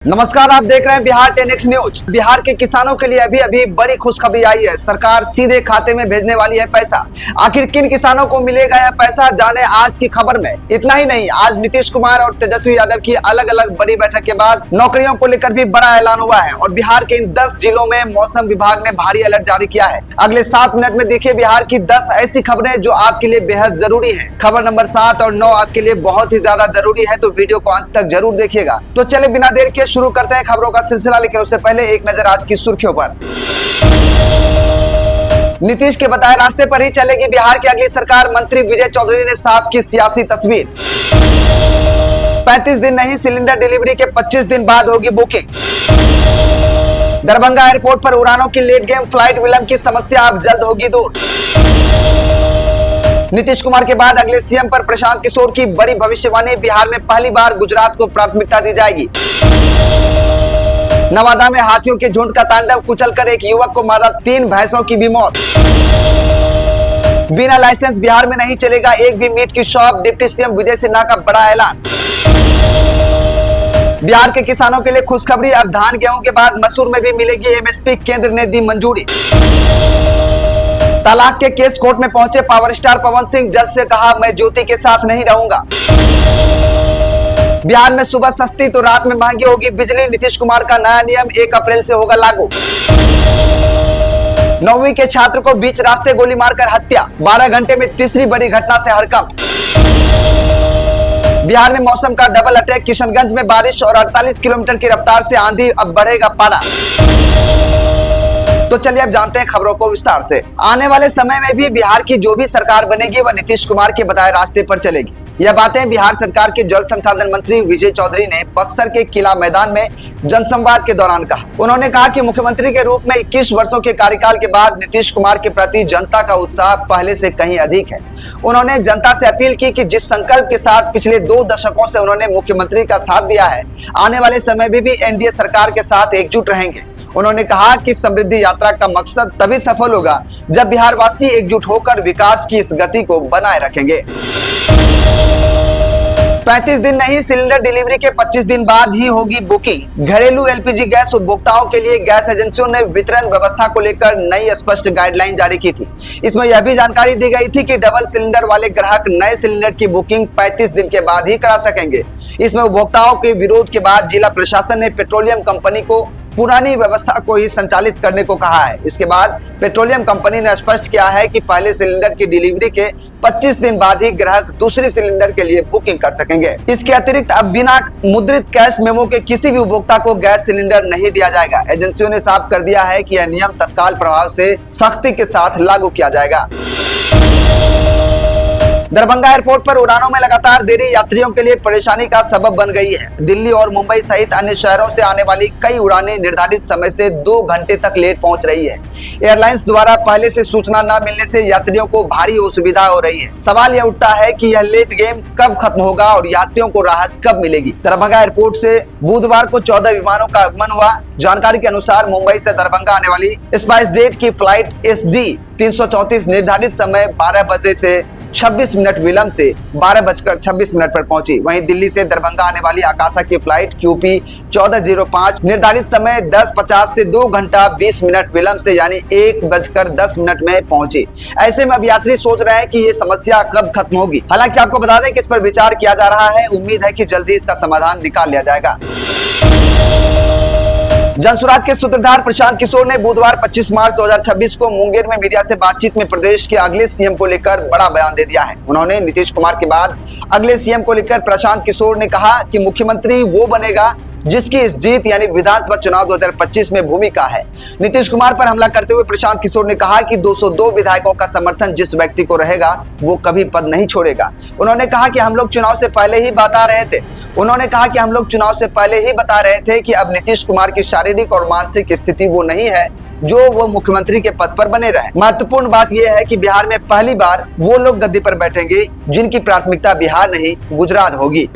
नमस्कार, आप देख रहे हैं बिहार 10X न्यूज। बिहार के किसानों के लिए अभी बड़ी खुशखबरी आई है। सरकार सीधे खाते में भेजने वाली है पैसा। आखिर किन किसानों को मिलेगा यह पैसा, जाने आज की खबर में। इतना ही नहीं, आज नीतीश कुमार और तेजस्वी यादव की अलग अलग बड़ी बैठक के बाद नौकरियों को लेकर भी बड़ा ऐलान हुआ है और बिहार के इन 10 जिलों में मौसम विभाग ने भारी अलर्ट जारी किया है। अगले 7 मिनट में देखिए बिहार की 10 ऐसी खबरें जो आपके लिए बेहद जरूरी है। खबर नंबर 7 और 9 आपके लिए बहुत ही ज्यादा जरूरी है, तो वीडियो को अंत तक जरूर देखिएगा। तो चले बिना देर के शुरू करते हैं खबरों का सिलसिला, लेकिन उससे पहले एक नजर आज की सुर्खियों पर। नीतीश के बताए रास्ते पर ही चलेगी बिहार की अगली सरकार, मंत्री विजय चौधरी ने साफ की सियासी तस्वीर। 35 दिन नहीं, सिलेंडर डिलीवरी के 25 दिन बाद होगी बुकिंग। दरभंगा एयरपोर्ट पर उड़ानों की लेट गेम, फ्लाइट विलंब की समस्या अब जल्द होगी दूर। नीतीश कुमार के बाद अगले सीएम पर प्रशांत किशोर की बड़ी भविष्यवाणी, बिहार में पहली बार गुजरात को प्राथमिकता दी जाएगी। नवादा में हाथियों के झुंड का तांडव, कुचलकर एक युवक को मारा, 3 भैंसों की भी मौत। बिना लाइसेंस बिहार में नहीं चलेगा एक भी मीट की shop, deputy CM Vijay Sinha का बड़ा ऐलान। बिहार के किसानों के लिए खुशखबरी, अब धान गेहूं के बाद मसूर में भी मिलेगी एमएसपी, केंद्र ने दी मंजूरी। तलाक के केस कोर्ट में पहुंचे पावर स्टार पवन सिंह, जज से कहा मैं ज्योति के साथ नहीं रहूंगा। बिहार में सुबह सस्ती तो रात में महंगी होगी बिजली, नीतीश कुमार का नया नियम 1 अप्रैल से होगा लागू। 9वीं के छात्र को बीच रास्ते गोली मारकर हत्या, 12 घंटे में तीसरी बड़ी घटना से हड़कंप। बिहार में मौसम का डबल अटैक, किशनगंज में बारिश और 48 किलोमीटर की रफ्तार से आंधी, अब बढ़ेगा पारा। तो चलिए अब जानते हैं खबरों को विस्तार से। आने वाले समय में भी बिहार की जो भी सरकार बनेगी वह नीतीश कुमार के बताए रास्ते पर चलेगी। यह बातें बिहार सरकार के जल संसाधन मंत्री विजय चौधरी ने बक्सर के किला मैदान में जनसंवाद के दौरान कहा। उन्होंने कहा कि मुख्यमंत्री के रूप में 21 वर्षों के कार्यकाल के बाद नीतीश कुमार के प्रति जनता का उत्साह पहले से कहीं अधिक है। उन्होंने जनता से अपील की कि जिस संकल्प के साथ पिछले 2 दशकों से उन्होंने मुख्यमंत्री का साथ दिया है, आने वाले समय में भी एनडीए सरकार के साथ एकजुट रहेंगे। उन्होंने कहा कि समृद्धि यात्रा का मकसद तभी सफल होगा जब बिहार वासी एकजुट होकर विकास की इस गति को बनाए रखेंगे। 35 दिन नहीं, सिलेंडर डिलीवरी के 25 दिन बाद ही होगी बुकिंग। घरेलू एलपीजी गैस उपभोक्ताओं के लिए गैस एजेंसियों ने वितरण व्यवस्था को लेकर नई स्पष्ट गाइडलाइन जारी की थी। इसमें यह भी जानकारी दी गई थी कि डबल सिलेंडर वाले ग्राहक नए सिलेंडर की बुकिंग 35 दिन के बाद ही करा सकेंगे। इसमें उपभोक्ताओं के विरोध के बाद जिला प्रशासन ने पेट्रोलियम कंपनी को पुरानी व्यवस्था को ही संचालित करने को कहा है। इसके बाद पेट्रोलियम कंपनी ने स्पष्ट किया है कि पहले सिलेंडर की डिलीवरी के 25 दिन बाद ही ग्राहक दूसरे सिलेंडर के लिए बुकिंग कर सकेंगे। इसके अतिरिक्त अब बिना मुद्रित कैश मेमो के किसी भी उपभोक्ता को गैस सिलेंडर नहीं दिया जाएगा। एजेंसियों ने साफ कर दिया है कि यह नियम तत्काल प्रभाव से सख्ती के साथ लागू किया जाएगा। दरभंगा एयरपोर्ट पर उड़ानों में लगातार देरी यात्रियों के लिए परेशानी का सबब बन गई है। दिल्ली और मुंबई सहित अन्य शहरों से आने वाली कई उड़ानें निर्धारित समय से 2 घंटे तक लेट पहुंच रही है। एयरलाइंस द्वारा पहले से सूचना न मिलने से यात्रियों को भारी असुविधा हो रही है। सवाल यह उठता है कि यह लेट गेम कब खत्म होगा और यात्रियों को राहत कब मिलेगी। दरभंगा एयरपोर्ट से बुधवार को 14 विमानों का आगमन हुआ। जानकारी के अनुसार मुंबई से दरभंगा आने वाली स्पाइस जेट की फ्लाइट SD 334 निर्धारित समय 12 बजे से 26 मिनट विलंब से 12:26 पर पहुंची। वहीं दिल्ली से दरभंगा आने वाली आकाशा की फ्लाइट QP 1405 निर्धारित समय 10:50 से 2 घंटा 20 मिनट विलंब से यानी 1:10 में पहुंची। ऐसे में अब यात्री सोच रहे हैं कि ये समस्या कब खत्म होगी। हालांकि आपको बता दें कि इस पर विचार किया जा रहा है। उम्मीद है कि जल्दी इसका समाधान निकाल लिया जाएगा। जनसुराज के सूत्रधार प्रशांत किशोर ने बुधवार 25 मार्च 2026 को मुंगेर में मीडिया से बातचीत में प्रदेश के अगले सीएम को लेकर बड़ा बयान दे दिया है। उन्होंने नीतीश कुमार के बाद अगले सीएम को लेकर प्रशांत किशोर ने कहा कि मुख्यमंत्री वो बनेगा जिसकी इस जीत यानी विधानसभा चुनाव 2025 में भूमिका है। नीतीश कुमार पर हमला करते हुए प्रशांत किशोर ने कहा कि 202 विधायकों का समर्थन जिस व्यक्ति को रहेगा वो कभी पद नहीं छोड़ेगा। उन्होंने कहा कि हम लोग चुनाव से पहले ही बता रहे थे कि अब नीतीश कुमार की शारीरिक और मानसिक स्थिति वो नहीं है जो वो मुख्यमंत्री के पद पर बने रहे। महत्वपूर्ण बात यह है कि बिहार में पहली बार वो लोग गद्दी पर बैठेंगे जिनकी प्राथमिकता बिहार नहीं गुजरात होगी।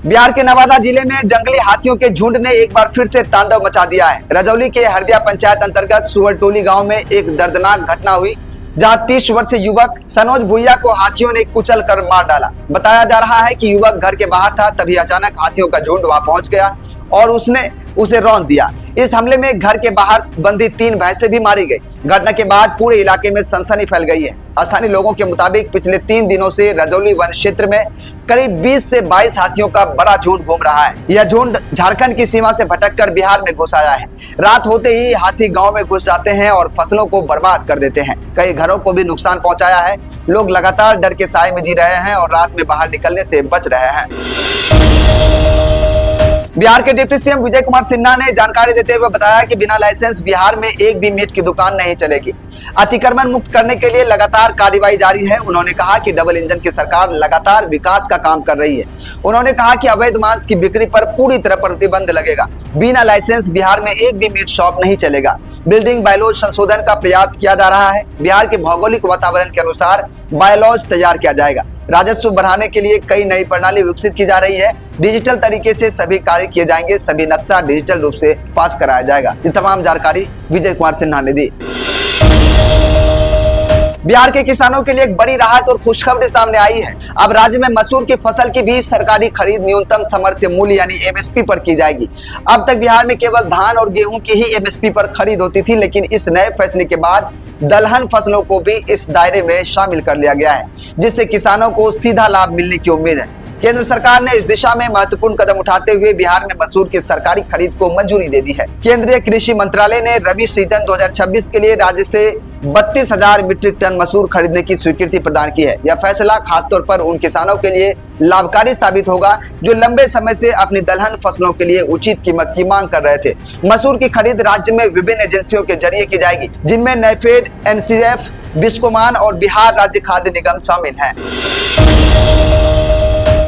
बिहार के नवादा जिले में जंगली हाथियों के झुंड ने एक बार फिर से तांडव मचा दिया है। रजौली के हरदिया पंचायत अंतर्गत सुवरटोली गांव में एक दर्दनाक घटना हुई जहां 30 वर्षीय युवक सनोज भुइया को हाथियों ने कुचल कर मार डाला। बताया जा रहा है कि युवक घर के बाहर था, तभी अचानक हाथियों का झुंड वहां पहुंच गया और उसने उसे रौंद दिया। इस हमले में घर के बाहर बंधी 3 भैंसें भी मारी गई। घटना के बाद पूरे इलाके में सनसनी फैल गई है। स्थानीय लोगों के मुताबिक पिछले 3 दिनों से रजौली वन क्षेत्र में करीब 20 से 22 हाथियों का बड़ा झुंड घूम रहा है। यह झुंड झारखंड की सीमा से भटककर बिहार में घुस आया है। रात होते ही हाथी गांव में घुस जाते हैं और फसलों को बर्बाद कर देते हैं। कई घरों को भी नुकसान पहुंचाया है। लोग लगातार डर के साए में जी रहे हैं और रात में बाहर निकलने से बच रहे हैं। बिहार के डिप्टी सीएम विजय कुमार सिन्हा ने जानकारी देते हुए बताया कि बिना लाइसेंस बिहार में एक भी मीट की दुकान नहीं चलेगी। अतिक्रमण मुक्त करने के लिए लगातार कार्रवाई जारी है। उन्होंने कहा कि डबल इंजन की सरकार लगातार विकास का काम कर रही है। उन्होंने कहा कि अवैध मांस की बिक्री पर पूरी तरह प्रतिबंध लगेगा। बिना लाइसेंस बिहार में एक भी मीट शॉप नहीं चलेगा। बिल्डिंग बायलॉज संशोधन का प्रयास किया जा रहा है। बिहार के भौगोलिक वातावरण के अनुसार बायलॉज तैयार किया जाएगा। राजस्व बढ़ाने के लिए कई नई प्रणाली विकसित की जा रही है। डिजिटल तरीके से सभी कार्य किए जाएंगे। सभी नक्शा डिजिटल रूप से पास कराया जाएगा। ये तमाम जानकारी विजय कुमार सिन्हा ने दी। बिहार के किसानों के लिए एक बड़ी राहत और खुशखबरी सामने आई है। अब राज्य में मसूर की फसल की भी सरकारी खरीद न्यूनतम समर्थन मूल्य यानी एमएसपी पर की जाएगी। अब तक बिहार में केवल धान और गेहूं की ही एमएसपी पर खरीद होती थी, लेकिन इस नए फैसले के बाद दलहन फसलों को भी इस दायरे में शामिल कर लिया गया है, जिससे किसानों को सीधा लाभ मिलने की उम्मीद है। केंद्र सरकार ने इस दिशा में महत्वपूर्ण कदम उठाते हुए बिहार में मसूर की सरकारी खरीद को मंजूरी दे दी है। केंद्रीय कृषि मंत्रालय ने रबी सीजन 2026 के लिए राज्य से 32,000 मीट्रिक टन मसूर खरीदने की स्वीकृति प्रदान की है। यह फैसला खासतौर पर उन किसानों के लिए लाभकारी साबित होगा जो लंबे समय से अपनी दलहन फसलों के लिए उचित कीमत की मांग कर रहे थे। मसूर की खरीद राज्य में विभिन्न एजेंसियों के जरिए की जाएगी, जिनमें नेफेड, एनसीएफ, बिस्कोमान और बिहार राज्य खाद्य निगम शामिल है।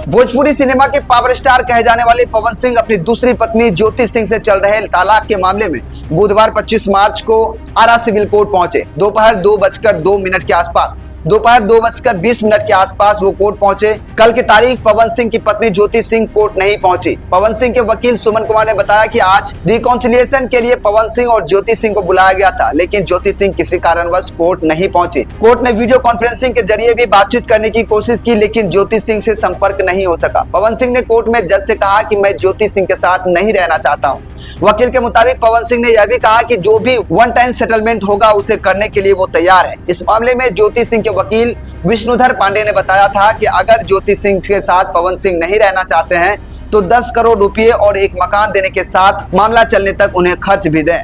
भोजपुरी सिनेमा के पावर स्टार कहे जाने वाले पवन सिंह अपनी दूसरी पत्नी ज्योति सिंह से चल रहे तलाक के मामले में बुधवार 25 मार्च को आरा सिविल कोर्ट पहुंचे। दोपहर 2:02 के आसपास दोपहर 2:20 के आसपास वो कोर्ट पहुंचे। कल की तारीख पवन सिंह की पत्नी ज्योति सिंह कोर्ट नहीं पहुंची। पवन सिंह के वकील सुमन कुमार ने बताया कि आज रिकॉन्सिलिएशन के लिए पवन सिंह और ज्योति सिंह को बुलाया गया था, लेकिन ज्योति सिंह किसी कारणवश कोर्ट नहीं पहुंची। कोर्ट ने वीडियो कॉन्फ्रेंसिंग के जरिए भी बातचीत करने की कोशिश की, लेकिन ज्योति सिंह से संपर्क नहीं हो सका। पवन सिंह ने कोर्ट में जज से कहा कि मैं ज्योति सिंह के साथ नहीं रहना चाहता हूँ। वकील के मुताबिक पवन सिंह ने यह भी कहा कि जो भी वन टाइम सेटलमेंट होगा उसे करने के लिए वो तैयार है। इस मामले में ज्योति सिंह के वकील विष्णुधर पांडे ने बताया था कि अगर ज्योति सिंह के साथ पवन सिंह नहीं रहना चाहते हैं तो 10 करोड़ रुपए और एक मकान देने के साथ मामला चलने तक उन्हें खर्च भी दें।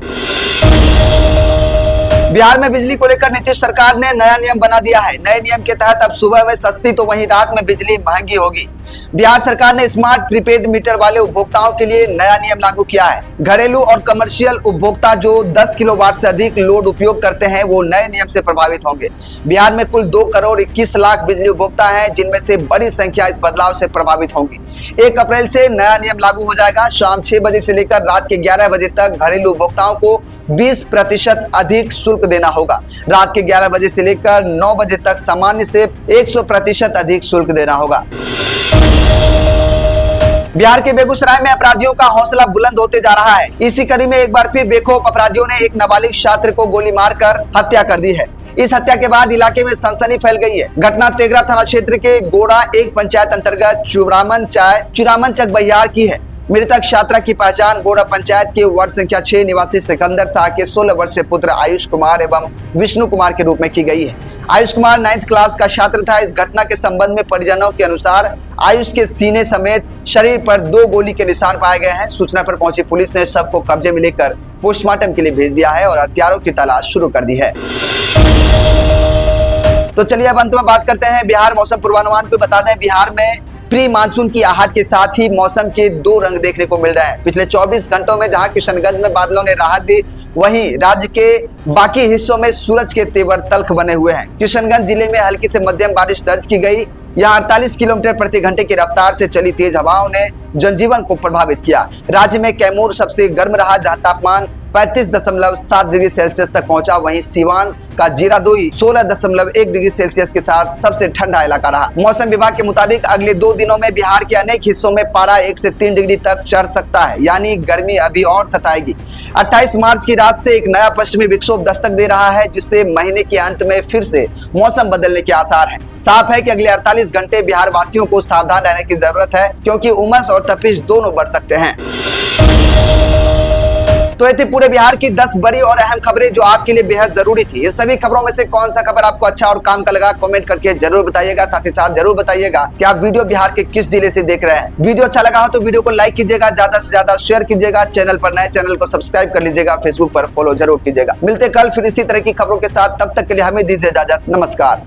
बिहार में बिजली को लेकर नीतीश सरकार ने नया नियम बना दिया है। नए नियम के तहत अब सुबह में सस्ती तो वहीं रात में बिजली महंगी होगी। बिहार सरकार ने स्मार्ट प्रीपेड मीटर वाले उपभोक्ताओं के लिए नया नियम लागू किया है। घरेलू और कमर्शियल उपभोक्ता जो 10 किलोवाट से अधिक लोड उपयोग करते हैं वो नए नियम से प्रभावित होंगे। बिहार में कुल 2 करोड़ 21 लाख बिजली उपभोक्ता हैं, जिनमें से बड़ी संख्या इस बदलाव से प्रभावित होंगी। 1 अप्रैल से नया नियम लागू हो जाएगा। शाम 6 बजे से लेकर रात के 11 बजे तक घरेलू उपभोक्ताओं को 20% अधिक शुल्क देना होगा। रात के 11 बजे से लेकर 9 बजे तक सामान्य से 100% अधिक शुल्क देना होगा। बिहार के बेगूसराय में अपराधियों का हौसला बुलंद होते जा रहा है। इसी कड़ी में एक बार फिर बेखौफ अपराधियों ने एक नाबालिग छात्र को गोली मारकर हत्या कर दी है। इस हत्या के बाद इलाके में सनसनी फैल गई है। घटना तेघरा थाना क्षेत्र के गोड़ा एक पंचायत अंतर्गत चुरामन चक बहियार की है। मृतक छात्रा की पहचान गोड़ा पंचायत के वार्ड संख्या 6 निवासी सिकंदर शाह के 16 वर्षीय पुत्र आयुष कुमार एवं विष्णु कुमार के रूप में की गई है। आयुष कुमार 9th क्लास का छात्र था। इस घटना के संबंध में परिजनों के अनुसार आयुष के सीने समेत शरीर पर 2 गोली के निशान पाए गए हैं। सूचना पर पहुंची पुलिस ने शव को कब्जे में लेकर पोस्टमार्टम के लिए भेज दिया है और हत्यारों की तलाश शुरू कर दी है। तो चलिए अब अंत में बात करते हैं बिहार मौसम पूर्वानुमान को। बता दें बिहार में प्री मानसून की आहट के साथ ही मौसम के 2 रंग देखने को मिल रहे हैं। पिछले 24 घंटों में जहां किशनगंज में बादलों ने राहत दी, वहीं राज्य के बाकी हिस्सों में सूरज के तेवर तल्ख बने हुए हैं। किशनगंज जिले में हल्की से मध्यम बारिश दर्ज की गई। यहाँ 48 किलोमीटर प्रति घंटे की रफ्तार से चली तेज हवाओं ने जनजीवन को प्रभावित किया। राज्य में कैमूर सबसे गर्म रहा, जहाँ तापमान 35.7 डिग्री सेल्सियस तक पहुंचा। वहीं सीवान का जीरादोई 16.1 डिग्री सेल्सियस के साथ सबसे ठंडा इलाका रहा। मौसम विभाग के मुताबिक अगले 2 दिनों में बिहार के अनेक हिस्सों में पारा 1 से 3 डिग्री तक चढ़ सकता है, यानी गर्मी अभी और सताएगी। 28 मार्च की रात से एक नया पश्चिमी विक्षोभ दस्तक दे रहा है, जिससे महीने के अंत में फिर से मौसम बदलने के आसार हैं। साफ है कि अगले 48 घंटे बिहार वासियों को सावधान रहने की जरूरत है, क्योंकि उमस और तपिश दोनों बढ़ सकते हैं। तो ये थी पूरे बिहार की 10 बड़ी और अहम खबरें जो आपके लिए बेहद जरूरी थी। ये सभी खबरों में से कौन सा खबर आपको अच्छा और काम का लगा, कमेंट करके जरूर बताइएगा। साथ ही साथ जरूर बताइएगा कि आप वीडियो बिहार के किस जिले से देख रहे हैं। वीडियो अच्छा लगा हो तो वीडियो को लाइक कीजिएगा, ज्यादा से ज्यादा शेयर कीजिएगा। चैनल पर नए चैनल को सब्सक्राइब कर लीजिएगा, फेसबुक पर फॉलो जरूर कीजिएगा। मिलते कल फिर इसी तरह की खबरों के साथ, तब तक के लिए हमें दीजिए इजाजत। नमस्कार।